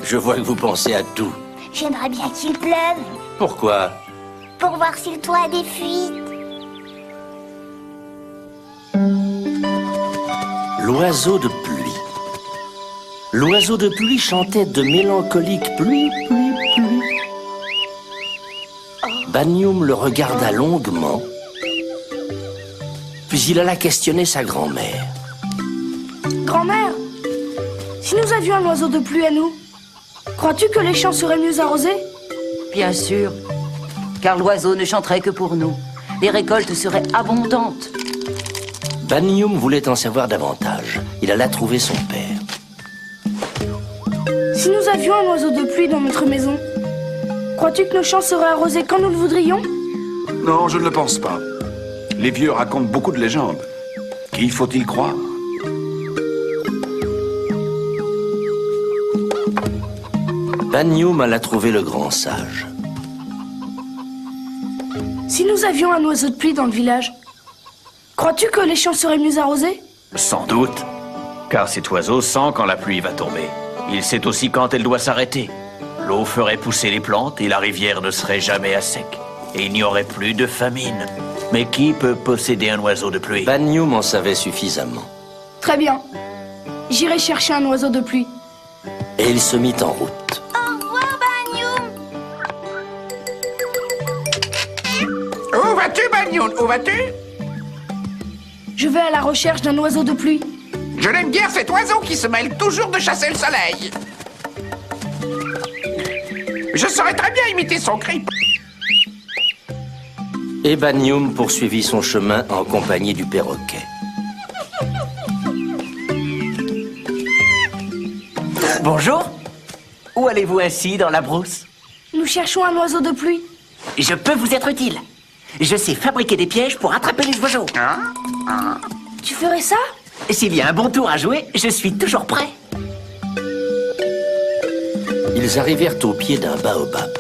Je vois que vous pensez à tout. J'aimerais bien qu'il pleuve, Pourquoi? pour voir si le toit a des fuites. L'oiseau de pluie. L'oiseau de pluie chantait de mélancoliques pluie, pluie, pluie. Banyoum le regarda longuement, puis il alla questionner sa grand-mère. Grand-mère, si nous avions un oiseau de pluie à nous, crois-tu que les champs seraient mieux arrosés? Bien sûr, car l'oiseau ne chanterait que pour nous. Les récoltes seraient abondantes. Banyoum voulait en savoir davantage. Il alla trouver son père. Si nous avions un oiseau de pluie dans notre maison, crois-tu que nos champs seraient arrosés quand nous le voudrions? Non, je ne le pense pas. Les vieux racontent beaucoup de légendes. Qui faut-il croire? Banyoum alla trouver le grand sage. Si nous avions un oiseau de pluie dans le village, crois-tu que les champs seraient mieux arrosés? Sans doute, car cet oiseau sent quand la pluie va tomber. Il sait aussi quand elle doit s'arrêter. L'eau ferait pousser les plantes et la rivière ne serait jamais à sec. Et il n'y aurait plus de famine. Mais qui peut posséder un oiseau de pluie? Banyoum en savait suffisamment. Très bien. J'irai chercher un oiseau de pluie. Et il se mit en route. Au revoir, Banyoum. Où vas-tu, Banyoum? Où vas-tu? Je vais à la recherche d'un oiseau de pluie. Je n'aime guère cet oiseau qui se mêle toujours de chasser le soleil. Je saurais très bien imiter son cri. Et Banyoum poursuivit son chemin en compagnie du perroquet. Bonjour. Où allez-vous ainsi dans la brousse? Nous cherchons un oiseau de pluie. Je peux vous être utile. Je sais fabriquer des pièges pour attraper les oiseaux. Tu ferais ça? S'il y a un bon tour à jouer, je suis toujours prêt. Ils arrivèrent au pied d'un baobab.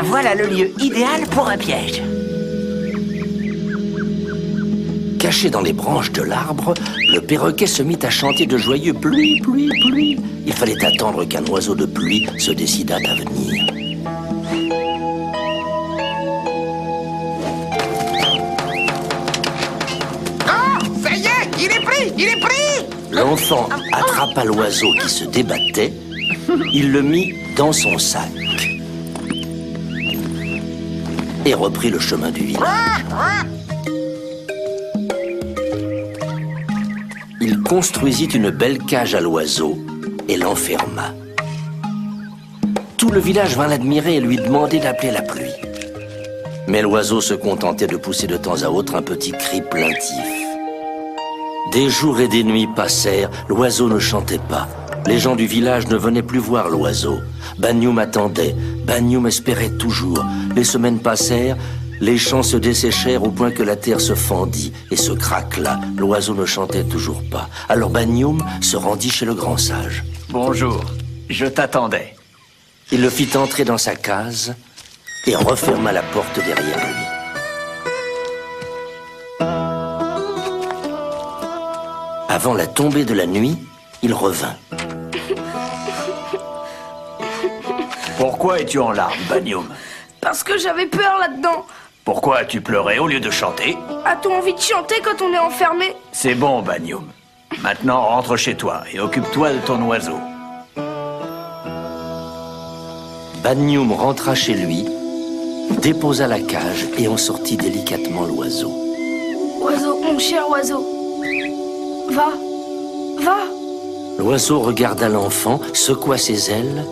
Voilà le lieu idéal pour un piège. Caché dans les branches de l'arbre, le perroquet se mit à chanter de joyeux pluie, pluie, pluie. Il fallait attendre qu'un oiseau de pluie se décidât à venir. Oh, ça y est, il est pris, il est pris. L'enfant attrapa l'oiseau qui se débattait. Il le mit dans son sac et reprit le chemin du village. Il construisit une belle cage à l'oiseau et l'enferma. Tout le village vint l'admirer et lui demander d'appeler la pluie. Mais l'oiseau se contentait de pousser de temps à autre un petit cri plaintif. Des jours et des nuits passèrent, l'oiseau ne chantait pas. Les gens du village ne venaient plus voir l'oiseau. Banyoum attendait, Banyoum espérait toujours. Les semaines passèrent, les champs se desséchèrent au point que la terre se fendit et se craquela. L'oiseau ne chantait toujours pas. Alors Banyoum se rendit chez le grand sage. Bonjour, je t'attendais. Il le fit entrer dans sa case et referma la porte derrière lui. Avant la tombée de la nuit, il revint. Pourquoi es-tu en larmes, Banyoum? Parce que j'avais peur là-dedans. Pourquoi as-tu pleuré au lieu de chanter? A-t-on envie de chanter quand on est enfermé? C'est bon, Banyoum. Maintenant, rentre chez toi et occupe-toi de ton oiseau. Banyoum rentra chez lui, déposa la cage et en sortit délicatement l'oiseau. Oiseau, mon cher oiseau. Va, va. L'oiseau regarda l'enfant, secoua ses ailes,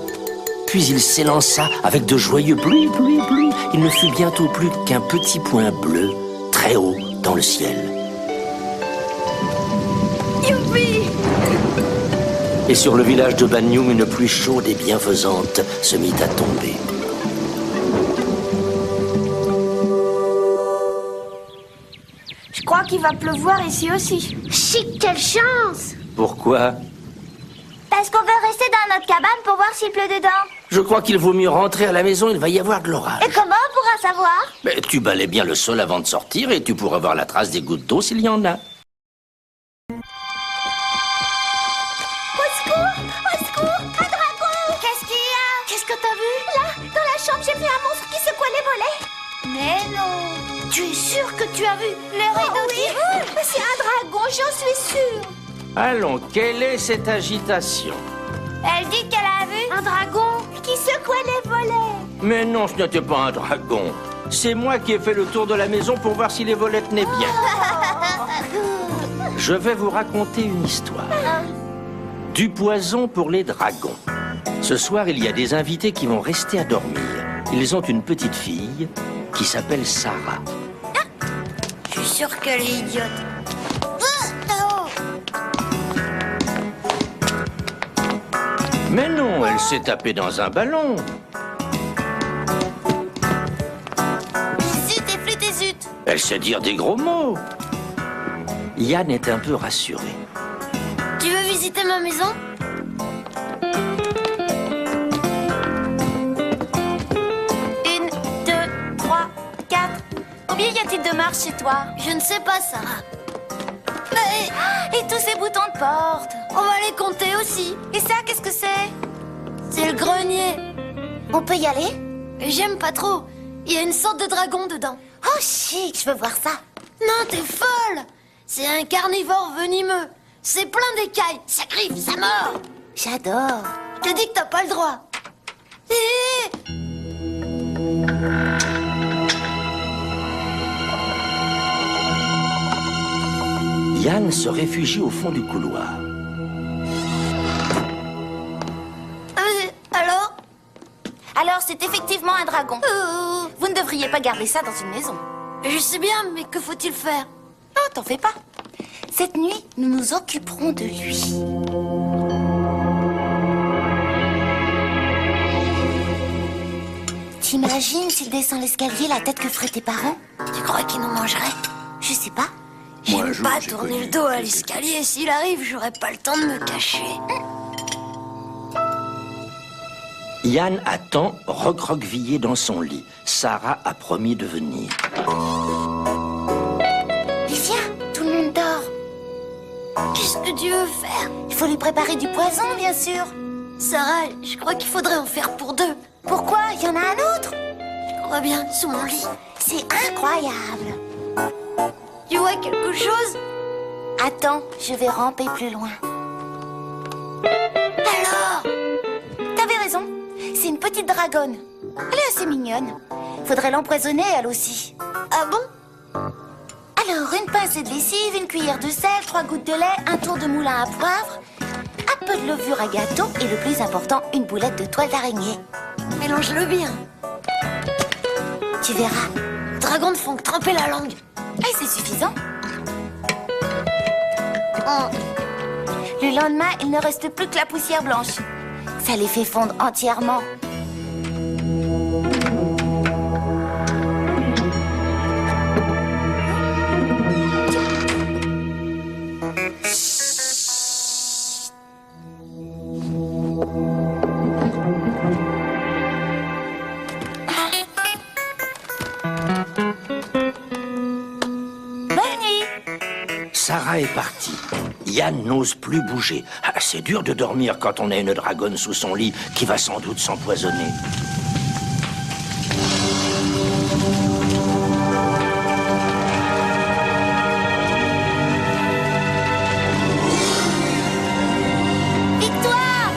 puis il s'élança avec de joyeux pluie, pluie, pluie. Il ne fut bientôt plus qu'un petit point bleu, très haut dans le ciel. Youpi! Et sur le village de Banyoum, une pluie chaude et bienfaisante se mit à tomber. Je crois qu'il va pleuvoir ici aussi. Chic, quelle chance! Pourquoi? Parce qu'on veut rester dans notre cabane pour voir s'il pleut dedans. Je crois qu'il vaut mieux rentrer à la maison, il va y avoir de l'orage. Et comment on pourra savoir? Mais tu balais bien le sol avant de sortir et tu pourras voir la trace des gouttes d'eau s'il y en a. Au secours! Au secours! Tu es sûr que tu as vu les rideaux qui bougent? C'est un dragon, j'en suis sûre. Allons, quelle est cette agitation? Elle dit qu'elle a vu un dragon qui secouait les volets. Mais non, ce n'était pas un dragon. C'est moi qui ai fait le tour de la maison pour voir si les volets tenaient bien. Je vais vous raconter une histoire. Du poison pour les dragons. Ce soir, il y a des invités qui vont rester à dormir. Ils ont une petite fille qui s'appelle Sarah. Je suis sûre qu'elle est idiote. Mais non, elle s'est tapée dans un ballon. Zut et flûte et zut. Elle sait dire des gros mots. Yann est un peu rassuré. Tu veux visiter ma maison? Une, deux, trois, quatre. Combien y a-t-il de marches chez toi? Je ne sais pas, Sarah. Et tous ces boutons de porte? On va les compter aussi. Et ça, qu'est-ce que c'est? C'est le grenier. On peut y aller? J'aime pas trop. Il y a une sorte de dragon dedans. Oh, chic, je veux voir ça. Non, t'es folle. C'est un carnivore venimeux. C'est plein d'écailles. Ça griffe, ça mord. J'adore. Je te dis que t'as pas le droit. Yann se réfugie au fond du couloir. Alors? Alors, c'est effectivement un dragon. Vous ne devriez pas garder ça dans une maison. Je sais bien, mais que faut-il faire? Oh, t'en fais pas. Cette nuit, nous nous occuperons de lui. T'imagines s'il descend l'escalier, la tête que feraient tes parents? Tu crois qu'il nous mangerait? Je sais pas. J'aime pas tourner le dos à l'escalier. S'il arrive, j'aurai pas le temps de me cacher. Yann attend, recroquevillé dans son lit. Sarah a promis de venir. Mais viens, tout le monde dort. Qu'est-ce que tu veux faire? Il faut lui préparer du poison, bien sûr. Sarah, je crois qu'il faudrait en faire pour deux. Pourquoi? Il y en a un autre? Je crois bien, sous mon lit. C'est incroyable. Tu vois quelque chose? Attends, je vais ramper plus loin. Alors? T'avais raison. C'est une petite dragonne. Elle est assez mignonne. Faudrait l'empoisonner, elle aussi. Ah bon? Alors, une pincée de lessive, une cuillère de sel, 3 gouttes de lait, un tour de moulin à poivre, un peu de levure à gâteau et le plus important, une boulette de toile d'araignée. Mélange-le bien. Tu verras. Dragon ne font que tremper la langue. Et c'est suffisant. Oh. Le lendemain, il ne reste plus que la poussière blanche. Ça les fait fondre entièrement. Sarah est partie. Yann n'ose plus bouger. Ah, c'est dur de dormir quand on a une dragonne sous son lit qui va sans doute s'empoisonner. Victoire!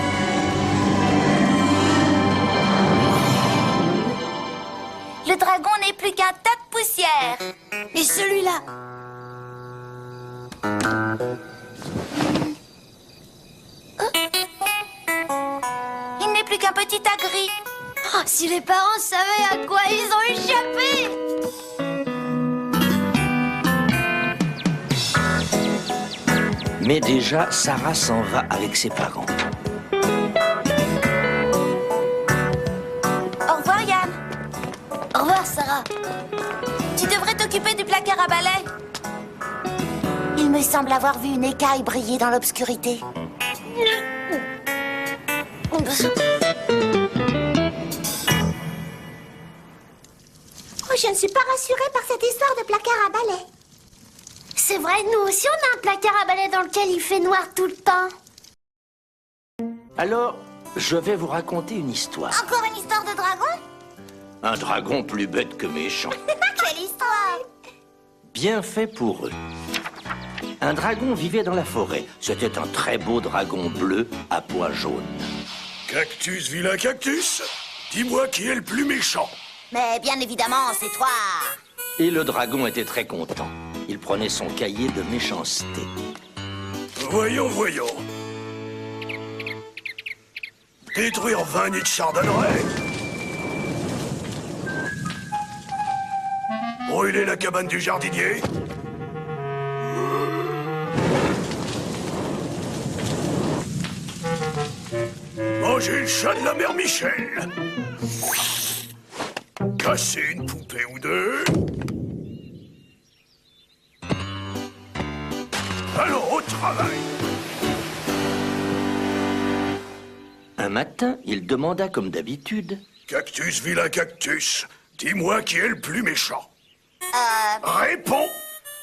Le dragon n'est plus qu'un tas de poussière. Et celui-là? Il n'est plus qu'un petit agri. Oh, si les parents savaient à quoi ils ont échappé! Mais déjà, Sarah s'en va avec ses parents. Au revoir, Yann. Au revoir, Sarah. Tu devrais t'occuper du placard à balai. Il me semble avoir vu une écaille briller dans l'obscurité. Oh, je ne suis pas rassurée par cette histoire de placard à balai. C'est vrai, nous aussi on a un placard à balai dans lequel il fait noir tout le temps. Alors, je vais vous raconter une histoire. Encore une histoire de dragon? Un dragon plus bête que méchant. Quelle histoire! Bien fait pour eux. Un dragon vivait dans la forêt. C'était un très beau dragon bleu à pois jaunes. Cactus, vilain cactus, dis-moi qui est le plus méchant. Mais bien évidemment, c'est toi. Et le dragon était très content. Il prenait son cahier de méchanceté. Voyons. Détruire 20 nids de chardonneret. Brûler la cabane du jardinier. Manger le chat de la mère Michel. Casser une poupée ou deux. Allons au travail. Un matin, il demanda comme d'habitude. Cactus, vilain cactus, dis-moi qui est le plus méchant. Réponds.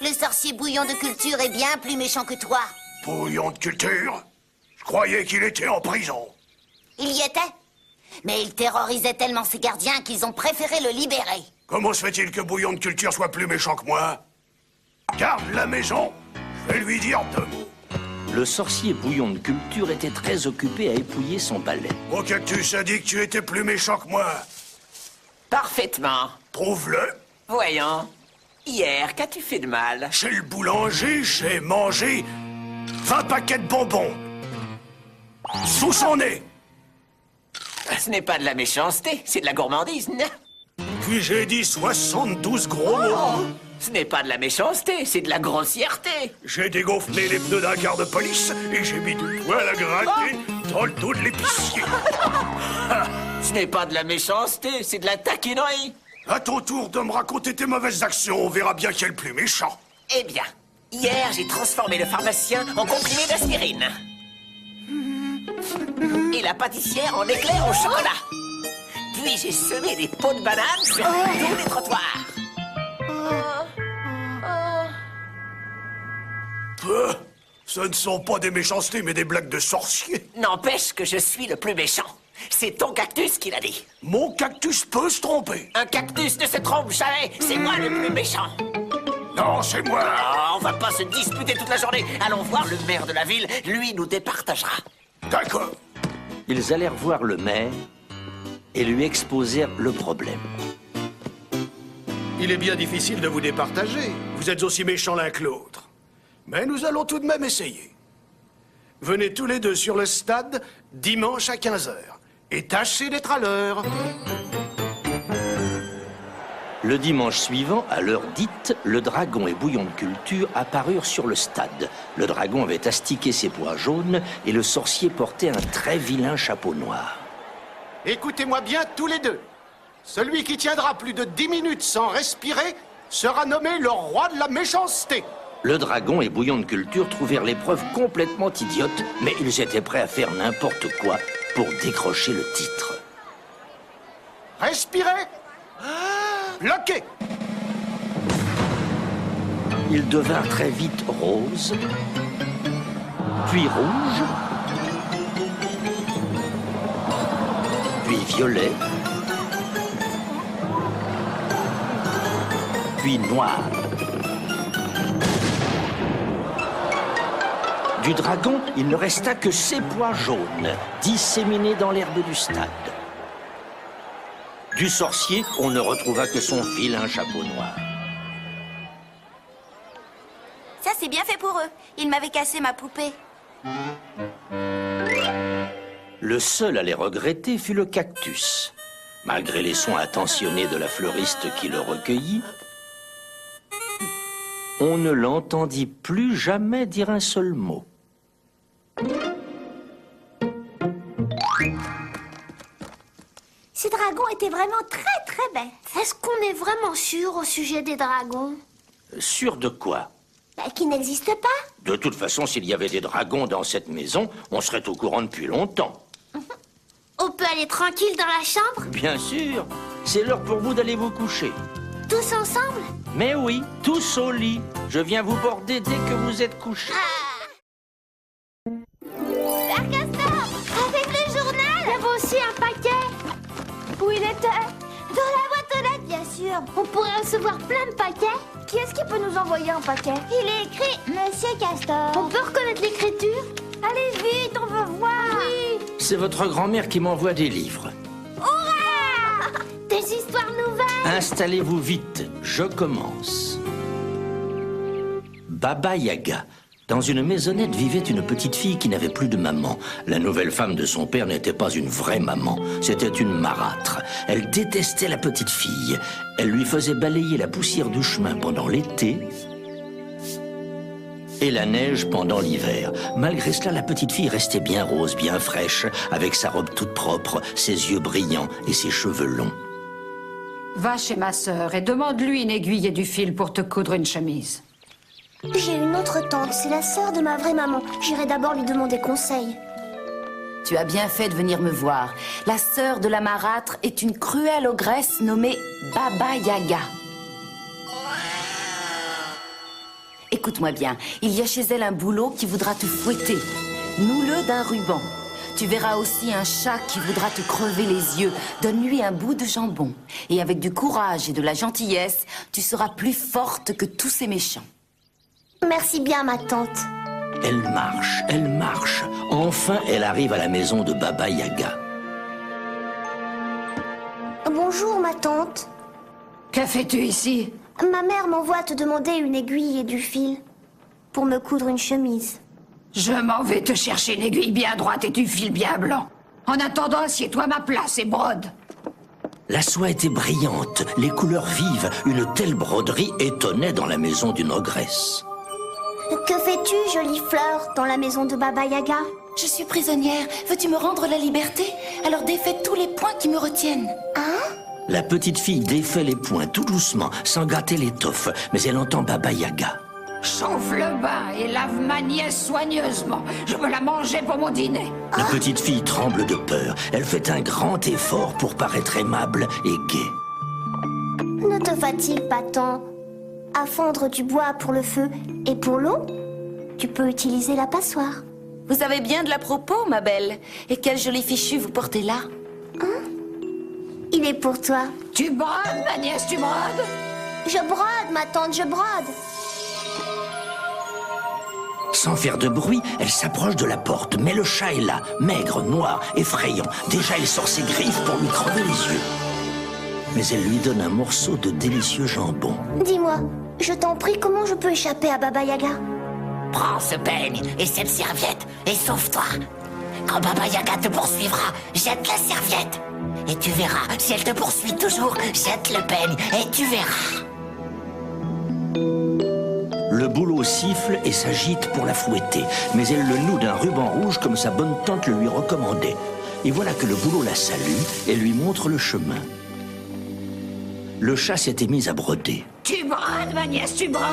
Le sorcier bouillon de culture est bien plus méchant que toi. Bouillon de culture? Je croyais qu'il était en prison. Il y était. Mais il terrorisait tellement ses gardiens qu'ils ont préféré le libérer. Comment se fait-il que Bouillon de culture soit plus méchant que moi? Garde la maison, je vais lui dire 2 mots. Le sorcier bouillon de culture était très occupé à épouiller son balai. Mon cactus a dit que tu étais plus méchant que moi. Parfaitement. Prouve-le. Voyons. Hier, qu'as-tu fait de mal? Chez le boulanger, j'ai mangé 20 paquets de bonbons. Sous son nez. Ce n'est pas de la méchanceté, c'est de la gourmandise. Puis j'ai dit 72 gros mots. Ce n'est pas de la méchanceté, c'est de la grossièreté. J'ai dégonflé les pneus d'un car de police et j'ai mis du poil à gratter dans le dos de l'épicier. Ce n'est pas de la méchanceté, c'est de la taquinerie. À ton tour de me raconter tes mauvaises actions, on verra bien qui est le plus méchant. Eh bien, hier, j'ai transformé le pharmacien en comprimé d'aspirine. Et la pâtissière en éclair au chocolat. Puis j'ai semé des pots de bananes sur tous les trottoirs. Ce ne sont pas des méchancetés, mais des blagues de sorciers. N'empêche que je suis le plus méchant. C'est ton cactus qui l'a dit. Mon cactus peut se tromper. Un cactus ne se trompe jamais. C'est moi le plus méchant. Non, c'est moi. Oh, on va pas se disputer toute la journée. Allons voir le maire de la ville. Lui nous départagera. D'accord. Ils allèrent voir le maire et lui exposèrent le problème. Il est bien difficile de vous départager. Vous êtes aussi méchants l'un que l'autre. Mais nous allons tout de même essayer. Venez tous les deux sur le stade dimanche à 15h. Et tâchez d'être à l'heure. Le dimanche suivant, à l'heure dite, le dragon et bouillon de culture apparurent sur le stade. Le dragon avait astiqué ses pois jaunes et le sorcier portait un très vilain chapeau noir. Écoutez-moi bien tous les deux. Celui qui tiendra plus de 10 minutes sans respirer sera nommé le roi de la méchanceté. Le dragon et bouillon de culture trouvèrent l'épreuve complètement idiote, mais ils étaient prêts à faire n'importe quoi pour décrocher le titre. Respirez. Bloquez. Ils devinrent très vite roses, puis rouges, puis violets, puis noirs. Du dragon, il ne resta que ses pois jaunes, disséminés dans l'herbe du stade. Du sorcier, on ne retrouva que son vilain chapeau noir. Ça, c'est bien fait pour eux. Ils m'avaient cassé ma poupée. Le seul à les regretter fut le cactus. Malgré les soins attentionnés de la fleuriste qui le recueillit, on ne l'entendit plus jamais dire un seul mot. Ces dragons étaient vraiment très bêtes. Est-ce qu'on est vraiment sûr au sujet des dragons? Sûr de quoi? Qu'ils n'existent pas? De toute façon, s'il y avait des dragons dans cette maison, on serait au courant depuis longtemps. On peut aller tranquille dans la chambre? Bien sûr, c'est l'heure pour vous d'aller vous coucher. Tous ensemble? Mais oui, tous au lit. Je viens vous border dès que vous êtes couchés. Père Castor, avec le journal? Il y avait aussi un paquet. Où il était? Dans la boîte aux lettres, bien sûr. On pourrait recevoir plein de paquets. Qui est-ce qui peut nous envoyer un paquet? Il est écrit Monsieur Castor. On peut reconnaître l'écriture? Allez vite, on veut voir. Oui. C'est votre grand-mère qui m'envoie des livres. Hurrah! Des histoires nouvelles. Installez-vous vite, je commence. Baba Yaga. Dans une maisonnette vivait une petite fille qui n'avait plus de maman. La nouvelle femme de son père n'était pas une vraie maman, c'était une marâtre. Elle détestait la petite fille. Elle lui faisait balayer la poussière du chemin pendant l'été et la neige pendant l'hiver. Malgré cela, la petite fille restait bien rose, bien fraîche, avec sa robe toute propre, ses yeux brillants et ses cheveux longs. Va chez ma sœur et demande-lui une aiguille et du fil pour te coudre une chemise. J'ai une autre tante, c'est la sœur de ma vraie maman. J'irai d'abord lui demander conseil. Tu as bien fait de venir me voir. La sœur de la marâtre est une cruelle ogresse nommée Baba Yaga. Écoute-moi bien, il y a chez elle un boulot qui voudra te fouetter. Noue-le d'un ruban. Tu verras aussi un chat qui voudra te crever les yeux. Donne-lui un bout de jambon. Et avec du courage et de la gentillesse, tu seras plus forte que tous ces méchants. Merci bien, ma tante. Elle marche, elle marche. Enfin, elle arrive à la maison de Baba Yaga. Bonjour, ma tante. Que fais-tu ici? Ma mère m'envoie te demander une aiguille et du fil pour me coudre une chemise. Je m'en vais te chercher une aiguille bien droite et du fil bien blanc. En attendant, assieds-toi à ma place et brode. La soie était brillante, les couleurs vives. Une telle broderie étonnait dans la maison d'une ogresse. Que fais-tu, jolie fleur, dans la maison de Baba Yaga? Je suis prisonnière. Veux-tu me rendre la liberté? Alors défais tous les points qui me retiennent. Hein? La petite fille défait les poings tout doucement, sans gâter l'étoffe, mais elle entend Baba Yaga. Chauffe le bain et lave ma nièce soigneusement. Je veux la manger pour mon dîner. La petite fille tremble de peur. Elle fait un grand effort pour paraître aimable et gaie. Ne te fatigue pas tant. À fondre du bois pour le feu et pour l'eau, tu peux utiliser la passoire. Vous avez bien de la propos, ma belle. Et quel joli fichu vous portez là. Il est pour toi. Tu brodes, ma nièce, tu brodes? Je brode, ma tante, je brode. Sans faire de bruit, elle s'approche de la porte. Mais le chat est là, maigre, noir, effrayant. Déjà, il sort ses griffes pour lui crever les yeux. Mais elle lui donne un morceau de délicieux jambon. Dis-moi, je t'en prie, comment je peux échapper à Baba Yaga? Prends ce peigne et cette serviette et sauve-toi. Quand Baba Yaga te poursuivra, jette la serviette. Et tu verras, si elle te poursuit toujours, jette le peigne et tu verras. Le bouleau siffle et s'agite pour la fouetter. Mais elle le noue d'un ruban rouge comme sa bonne tante le lui recommandait. Et voilà que le bouleau la salue et lui montre le chemin. Le chat s'était mis à broder. Tu brodes, ma nièce, tu brodes?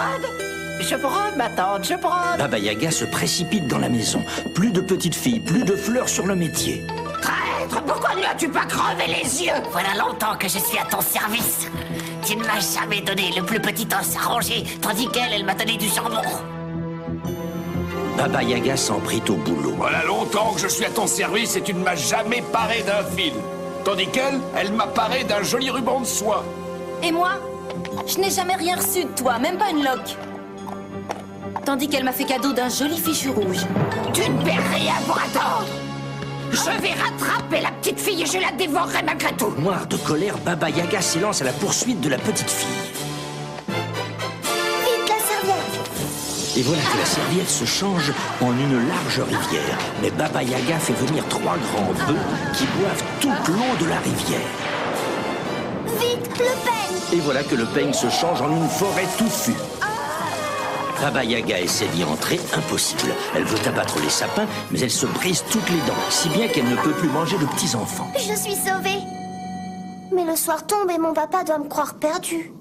Je brode, ma tante, je brode. Baba Yaga se précipite dans la maison. Plus de petites filles, plus de fleurs sur le métier. Traître, pourquoi ne l'as-tu pas crevé les yeux? Voilà longtemps que je suis à ton service. Tu ne m'as jamais donné le plus petit os à ronger, tandis qu'elle, elle m'a donné du jambon. Baba Yaga s'en prit au boulot. Voilà longtemps que je suis à ton service et tu ne m'as jamais paré d'un fil. Tandis qu'elle, elle m'a paré d'un joli ruban de soie. Et moi? Je n'ai jamais rien reçu de toi, même pas une loque. Tandis qu'elle m'a fait cadeau d'un joli fichu rouge. Tu ne perds rien pour attendre. Je vais rattraper la petite fille et je la dévorerai malgré tout. Noir de colère, Baba Yaga s'élance à la poursuite de la petite fille. Vite, la serviette. Et voilà que la serviette se change en une large rivière. Mais Baba Yaga fait venir 3 grands bœufs qui boivent toute l'eau de la rivière. Vite, le peigne. Et voilà que le peigne se change en une forêt touffue. Baba Yaga essaie d'y entrer, impossible. Elle veut abattre les sapins, mais elle se brise toutes les dents, si bien qu'elle ne peut plus manger de petits-enfants. Je suis sauvée. Mais le soir tombe et mon papa doit me croire perdue.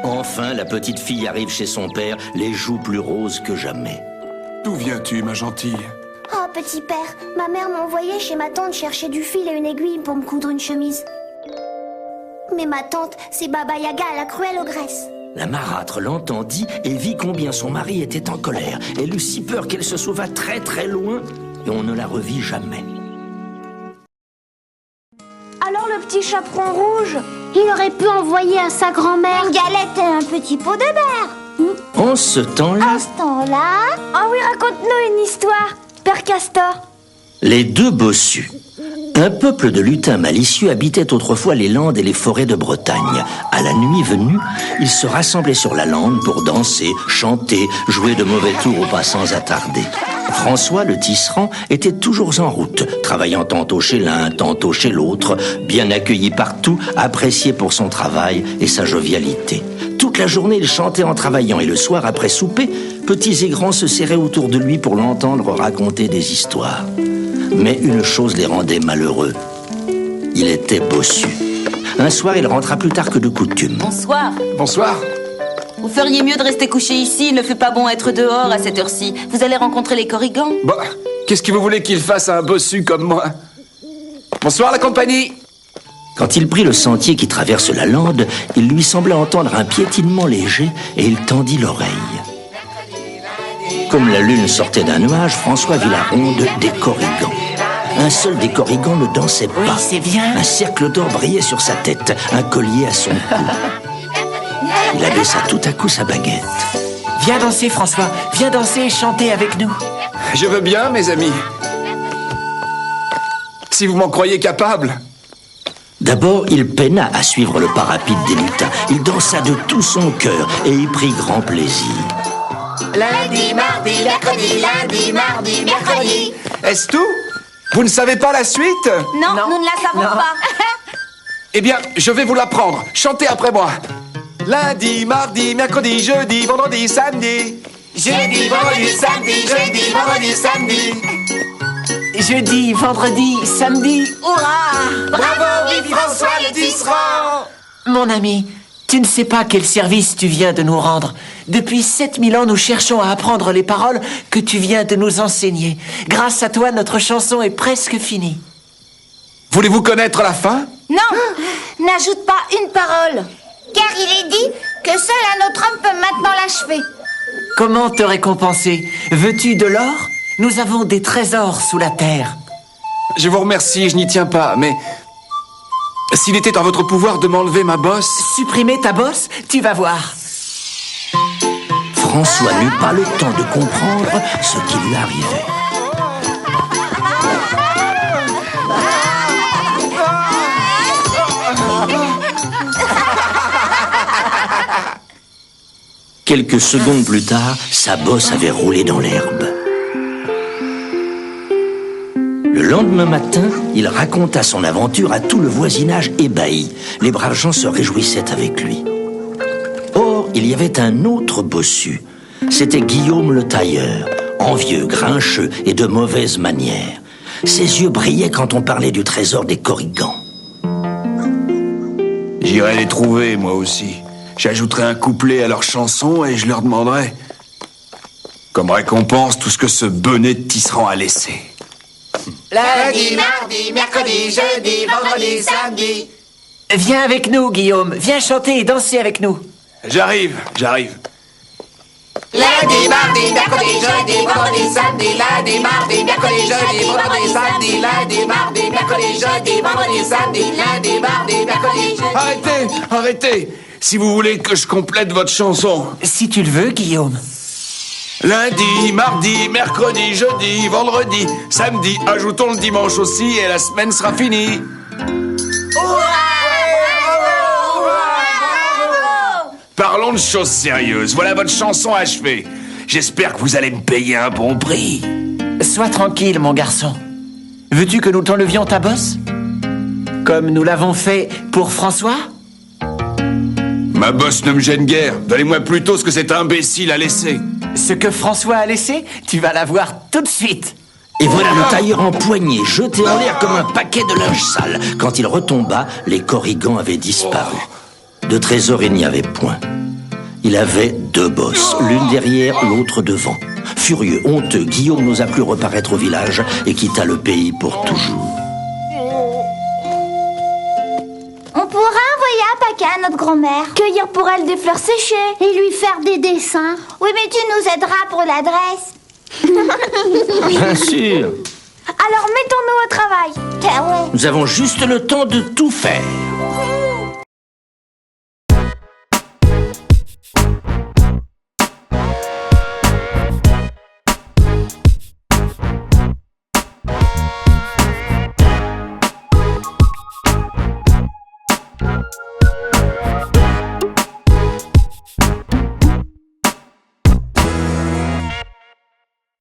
Enfin, la petite fille arrive chez son père, les joues plus roses que jamais. D'où viens-tu, ma gentille? Oh, petit père, ma mère m'a envoyé chez ma tante chercher du fil et une aiguille pour me coudre une chemise. Mais ma tante, c'est Baba Yaga, la cruelle ogresse. La marâtre l'entendit et vit combien son mari était en colère. Elle eut si peur qu'elle se sauva très très loin et on ne la revit jamais. Alors le petit chaperon rouge. Il aurait pu envoyer à sa grand-mère une galette et un petit pot de beurre. En ce temps-là, À ce temps-là... Oh oui, raconte-nous une histoire, Père Castor. les deux bossus. Un peuple de lutins malicieux habitait autrefois les landes et les forêts de Bretagne. À la nuit venue, ils se rassemblaient sur la lande pour danser, chanter, jouer de mauvais tours aux passants attardés. François, le tisserand, était toujours en route, travaillant tantôt chez l'un, tantôt chez l'autre, bien accueilli partout, apprécié pour son travail et sa jovialité. Toute la journée, il chantait en travaillant et le soir, après souper, petits et grands se serraient autour de lui pour l'entendre raconter des histoires. Mais une chose les rendait malheureux. Il était bossu. Un soir, il rentra plus tard que de coutume. Bonsoir. Bonsoir. Vous feriez mieux de rester couché ici. Il ne fait pas bon être dehors à cette heure-ci. Vous allez rencontrer les corrigans. Bah, qu'est-ce que vous voulez qu'il fasse à un bossu comme moi? Bonsoir la compagnie. Quand il prit le sentier qui traverse la lande, il lui sembla entendre un piétinement léger et il tendit l'oreille. Comme la lune sortait d'un nuage, François vit la ronde des corrigans. Un seul des corrigans ne dansait pas. Oui, c'est bien. Un cercle d'or brillait sur sa tête, un collier à son cou. Il abaissa tout à coup sa baguette. Viens danser, François. Viens danser et chanter avec nous. Je veux bien, mes amis. Si vous m'en croyez capable. D'abord, il peina à suivre le pas rapide des lutins. Il dansa de tout son cœur et y prit grand plaisir. Lundi, mardi, mercredi, lundi, mardi, mercredi. Est-ce tout? Vous ne savez pas la suite? Non, nous ne la savons pas. Eh bien, je vais vous l'apprendre. Chantez après moi. Lundi, mardi, mercredi, jeudi, vendredi, samedi. Jeudi, vendredi, samedi, jeudi, vendredi, samedi. Jeudi, vendredi, samedi. Hurrah! Bravo, vive François le tisserand! Mon ami, tu ne sais pas quel service tu viens de nous rendre. Depuis 7000 ans, nous cherchons à apprendre les paroles que tu viens de nous enseigner. Grâce à toi, notre chanson est presque finie. Voulez-vous connaître la fin? Non, n'ajoute pas une parole. Car il est dit que seul un autre homme peut maintenant l'achever. Comment te récompenser? Veux-tu de l'or? Nous avons des trésors sous la terre. Je vous remercie, je n'y tiens pas, mais... S'il était en votre pouvoir de m'enlever ma bosse... Supprimer ta bosse? Tu vas voir. François n'eut pas le temps de comprendre ce qui lui arrivait. Quelques secondes plus tard, sa bosse avait roulé dans l'herbe. Le lendemain matin, il raconta son aventure à tout le voisinage ébahi. Les braves gens se réjouissaient avec lui. Or, il y avait un autre bossu. C'était Guillaume le tailleur, envieux, grincheux et de mauvaises manières. Ses yeux brillaient quand on parlait du trésor des corrigans. J'irai les trouver, moi aussi. J'ajouterai un couplet à leur chanson et je leur demanderai, comme récompense, tout ce que ce bonnet de tisserand a laissé. Lundi, mardi, mercredi, jeudi, vendredi, samedi. Viens avec nous, Guillaume. Viens chanter et danser avec nous. J'arrive. Lundi, mardi, mercredi, jeudi, vendredi, samedi. Lundi, mardi, mercredi, jeudi, vendredi, samedi. Lundi, mardi, mercredi, jeudi, vendredi, samedi. Lundi, mardi, mercredi, jeudi... Arrêtez. Si vous voulez que je complète votre chanson. Si tu le veux, Guillaume. Lundi, mardi, mercredi, jeudi, vendredi, samedi. Ajoutons le dimanche aussi et la semaine sera finie. Parlons de choses sérieuses. Voilà votre chanson achevée. J'espère que vous allez me payer un bon prix. Sois tranquille, mon garçon. Veux-tu que nous t'enlevions ta bosse? Comme nous l'avons fait pour François? Ma bosse ne me gêne guère. Donnez-moi plutôt ce que cet imbécile a laissé. Ce que François a laissé, tu vas l'avoir tout de suite. Et voilà le tailleur empoigné, jeté en l'air comme un paquet de linge sale. Quand il retomba, les corrigans avaient disparu. De trésor, il n'y avait point. Il avait deux bosses, l'une derrière, l'autre devant. Furieux, honteux, Guillaume n'osa plus reparaître au village et quitta le pays pour toujours. On pourra envoyer un paquet à notre grand-mère. Cueillir pour elle des fleurs séchées. Et lui faire des dessins. Oui, mais tu nous aideras pour l'adresse. Bien sûr. Alors mettons-nous au travail. Ah ouais. Nous avons juste le temps de tout faire.